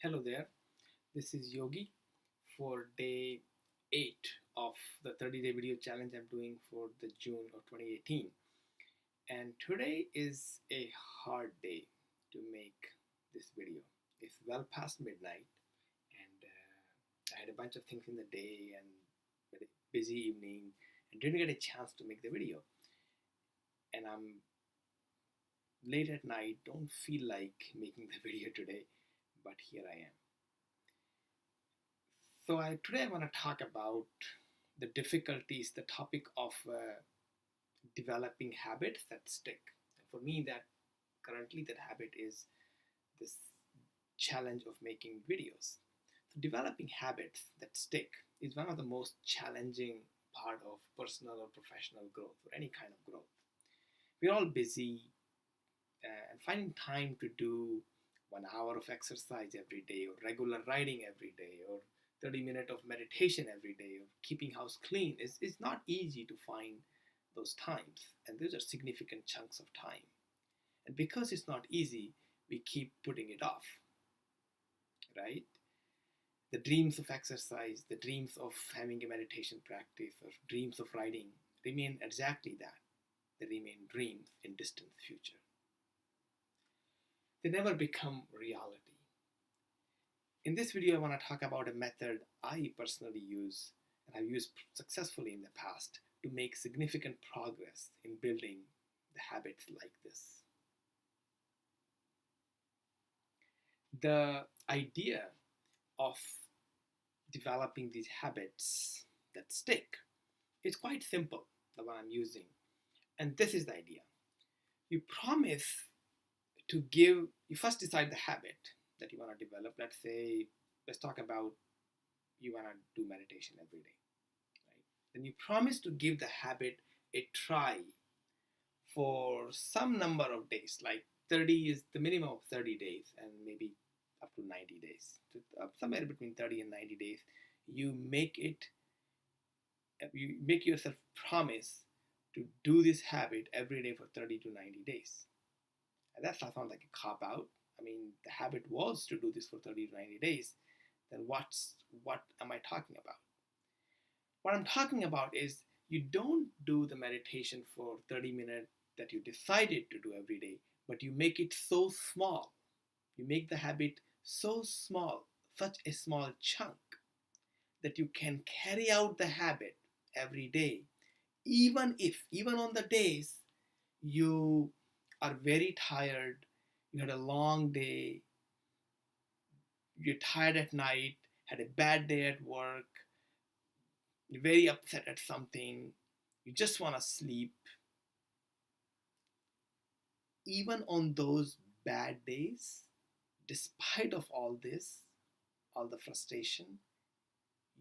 Hello there, this is Yogi for day 8 of the 30-day video challenge I'm doing for the June of 2018. And today is a hard day to make this video. It's well past midnight and I had a bunch of things in the day and a busy evening and didn't get a chance to make the video. And I'm late at night, don't feel like making the video today, but here I am. So today I want to talk about the difficulties, the topic of developing habits that stick. And for me, that currently that habit is this challenge of making videos. So developing habits that stick is one of the most challenging part of personal or professional growth or any kind of growth. We're all busy and finding time to do 1 hour of exercise every day or regular writing every day or 30 minutes of meditation every day or keeping house clean is not easy to find those times, and those are significant chunks of time. And because it's not easy, we keep putting it off, right? The dreams of exercise, the dreams of having a meditation practice, or dreams of writing remain exactly that. They remain dreams in distant future. They never become reality. In this video, I want to talk about a method I personally use and I've used successfully in the past to make significant progress in building the habits like this. The idea of developing these habits that stick is quite simple, the one I'm using. And this is the idea. You promise to give, you first decide the habit that you want to develop. Let's talk about you want to do meditation every day, right? Then you promise to give the habit a try for some number of days, like 30 is the minimum of 30 days and maybe up to 90 days. So somewhere between 30 and 90 days, you make yourself promise to do this habit every day for 30 to 90 days. And that sounds like a cop out. I mean, the habit was to do this for 30 to 90 days. Then what am I talking about? What I'm talking about is you don't do the meditation for 30 minutes that you decided to do every day, but you make it so small. You make the habit so small, such a small chunk, that you can carry out the habit every day, even on the days you are very tired, you had a long day, you're tired at night, had a bad day at work, you're very upset at something, you just want to sleep. Even on those bad days, despite of all this, all the frustration,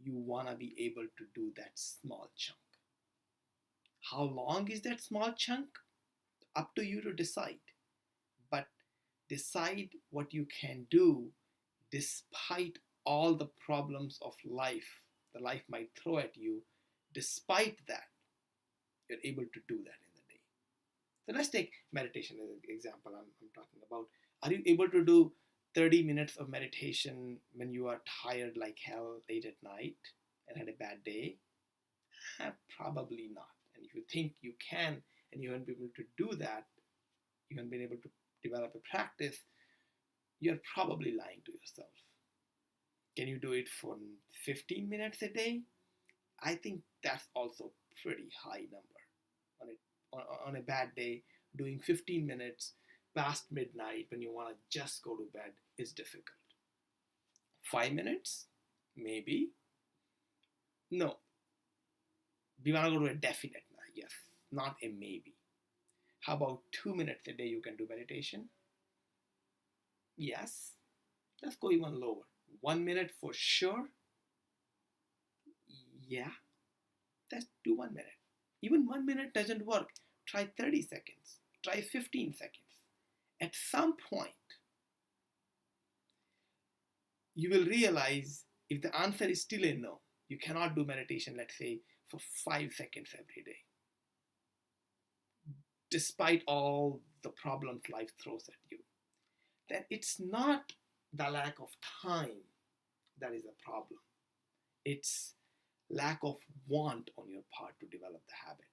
you want to be able to do that small chunk. How long is that small chunk? Up to you to decide. But decide what you can do despite all the problems of life the life might throw at you. Despite that, you're able to do that in the day. So let's take meditation as an example I'm talking about. Are you able to do 30 minutes of meditation when you are tired like hell late at night and had a bad day? Probably not. And if you think you can and you haven't been able to do that, you haven't been able to develop a practice, you're probably lying to yourself. Can you do it for 15 minutes a day? I think that's also pretty high number. On a bad day, doing 15 minutes past midnight when you want to just go to bed is difficult. 5 minutes? Maybe. No. We want to go to a definite yes, not a maybe. How about 2 minutes a day you can do meditation? Yes. Let's go even lower. 1 minute for sure? Yeah. Let's do 1 minute. Even 1 minute doesn't work. Try 30 seconds. Try 15 seconds. At some point, you will realize if the answer is still a no, you cannot do meditation, let's say, for 5 seconds every day, despite all the problems life throws at you, then it's not the lack of time that is a problem. It's lack of want on your part to develop the habit,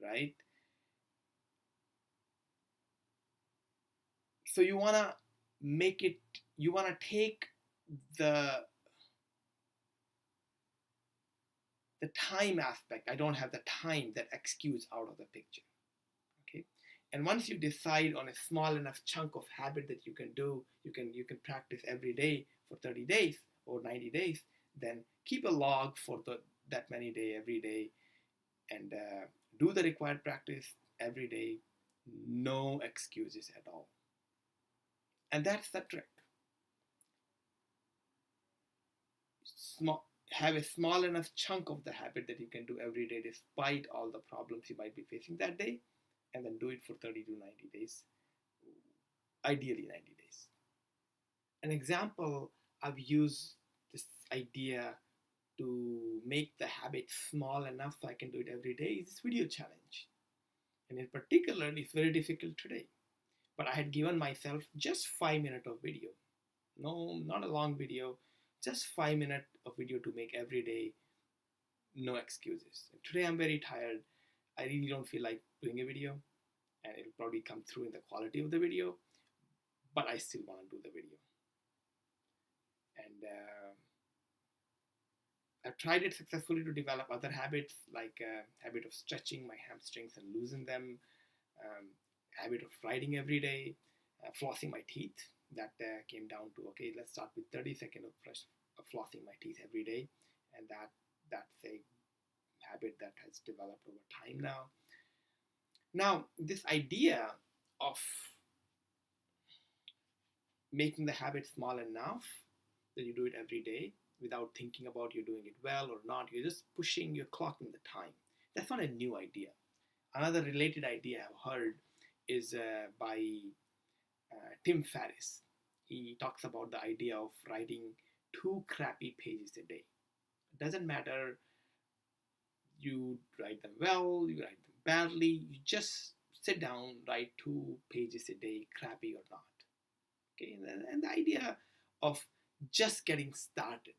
right? So you want to make it, you want to take the the time aspect. I don't have the time, that excuse out of the picture. Okay. And once you decide on a small enough chunk of habit that you can do, you can practice every day for 30 days or 90 days, then keep a log for that many day every day, and do the required practice every day. No excuses at all. And that's the trick. Have a small enough chunk of the habit that you can do every day despite all the problems you might be facing that day, and then do it for 30 to 90 days, ideally 90 days. An example I've used this idea to make the habit small enough so I can do it every day is this video challenge. And in particular, it's very difficult today. But I had given myself just 5 minutes of video. No, not a long video, just 5 minutes of video to make every day. No excuses. Today I'm very tired. I really don't feel like doing a video, and it'll probably come through in the quality of the video, but I still want to do the video. And I've tried it successfully to develop other habits, like habit of stretching my hamstrings and loosen them, habit of writing every day, flossing my teeth. That came down to, okay, let's start with 30 seconds of flossing my teeth every day, and that's a habit that has developed over time now. Now, this idea of making the habit small enough that you do it every day without thinking about you doing it well or not, you're just pushing, you're clocking the time. That's not a new idea. Another related idea I've heard is by Tim Ferriss. He talks about the idea of writing 2 crappy pages a day. It doesn't matter you write them well, you write them badly, you just sit down, write 2 pages a day, crappy or not. Okay, and the idea of just getting started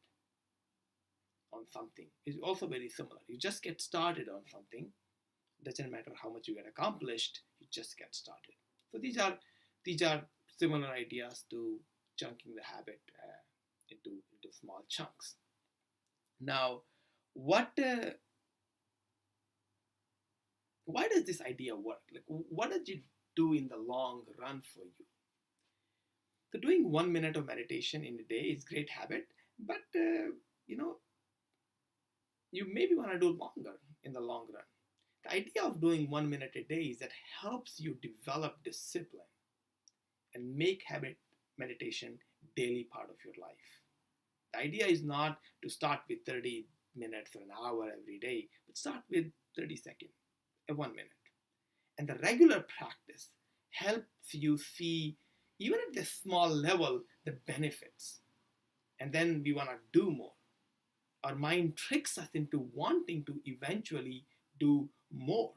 on something is also very similar. You just get started on something. It doesn't matter how much you get accomplished, you just get started. So these are similar ideas to chunking the habit into small chunks. Now, why does this idea work? Like, what does it do in the long run for you? So doing 1 minute of meditation in a day is a great habit, but you maybe want to do longer in the long run. The idea of doing 1 minute a day is that helps you develop discipline and make habit meditation daily part of your life. The idea is not to start with 30 minutes or an hour every day, but start with 30 seconds, 1 minute. And the regular practice helps you see, even at the small level, the benefits. And then we want to do more. Our mind tricks us into wanting to eventually do more.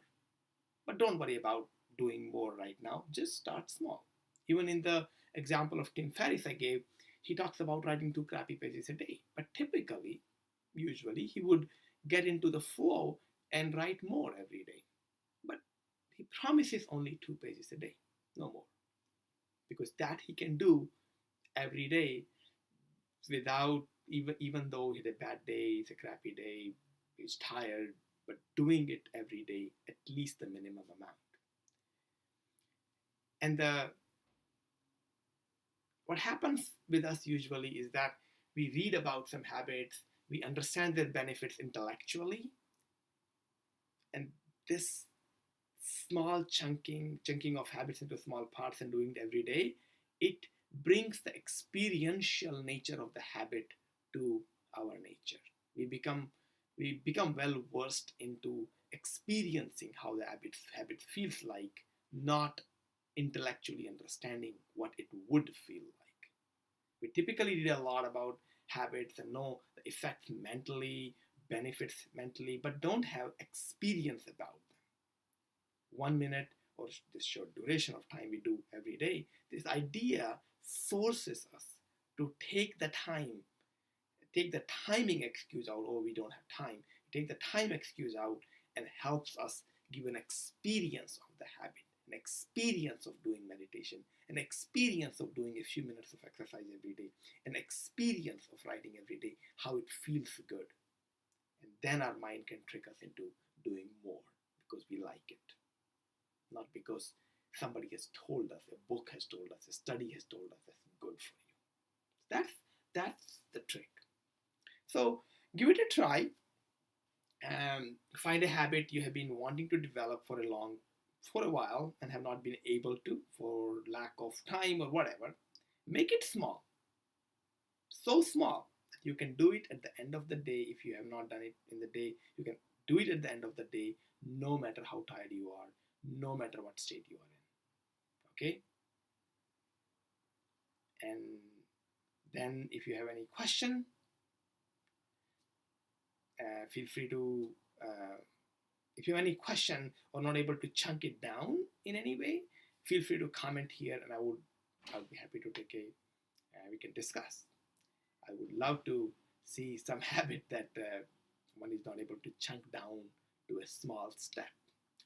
But don't worry about doing more right now. Just start small. Even in the example of Tim Ferriss I gave, he talks about writing 2 crappy pages a day. But usually, he would get into the flow and write more every day. But he promises only 2 pages a day, no more. Because that he can do every day without, even though he had a bad day, it's a crappy day, he's tired, but doing it every day, at least the minimum amount. And what happens with us usually is that we read about some habits, we understand their benefits intellectually, and this small chunking of habits into small parts and doing it every day, it brings the experiential nature of the habit to our nature. We become well versed into experiencing how the habit feels like, not intellectually understanding what it would feel like. We typically read a lot about habits and know the effects mentally, benefits mentally, but don't have experience about them. 1 minute or this short duration of time we do every day, this idea forces us to take the time, take the timing excuse out. Oh, we don't have time. Take the time excuse out and helps us give an experience of the habit, an experience of doing meditation, an experience of doing a few minutes of exercise every day, an experience of writing every day, how it feels good. And then our mind can trick us into doing more because we like it, not because somebody has told us, a book has told us, a study has told us that's good for you. That's the trick. So give it a try. Find a habit you have been wanting to develop for a while and have not been able to for lack of time or whatever. Make it small, so small that you can do it at the end of the day. If you have not done it in the day, you can do it at the end of the day, no matter how tired you are, no matter what state you are in. Okay? And then if you have any question, feel free to, if you have any question or not able to chunk it down in any way, feel free to comment here, and I'll be happy to take we can discuss. I would love to see some habit that one is not able to chunk down to a small step.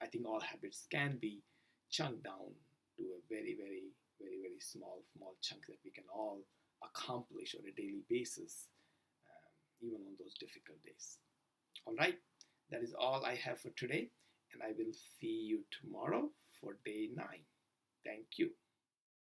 I think all habits can be chunked down to a very, very, very, very small chunk that we can all accomplish on a daily basis, even on those difficult days. All right, that is all I have for today, and I will see you tomorrow for day 9. Thank you.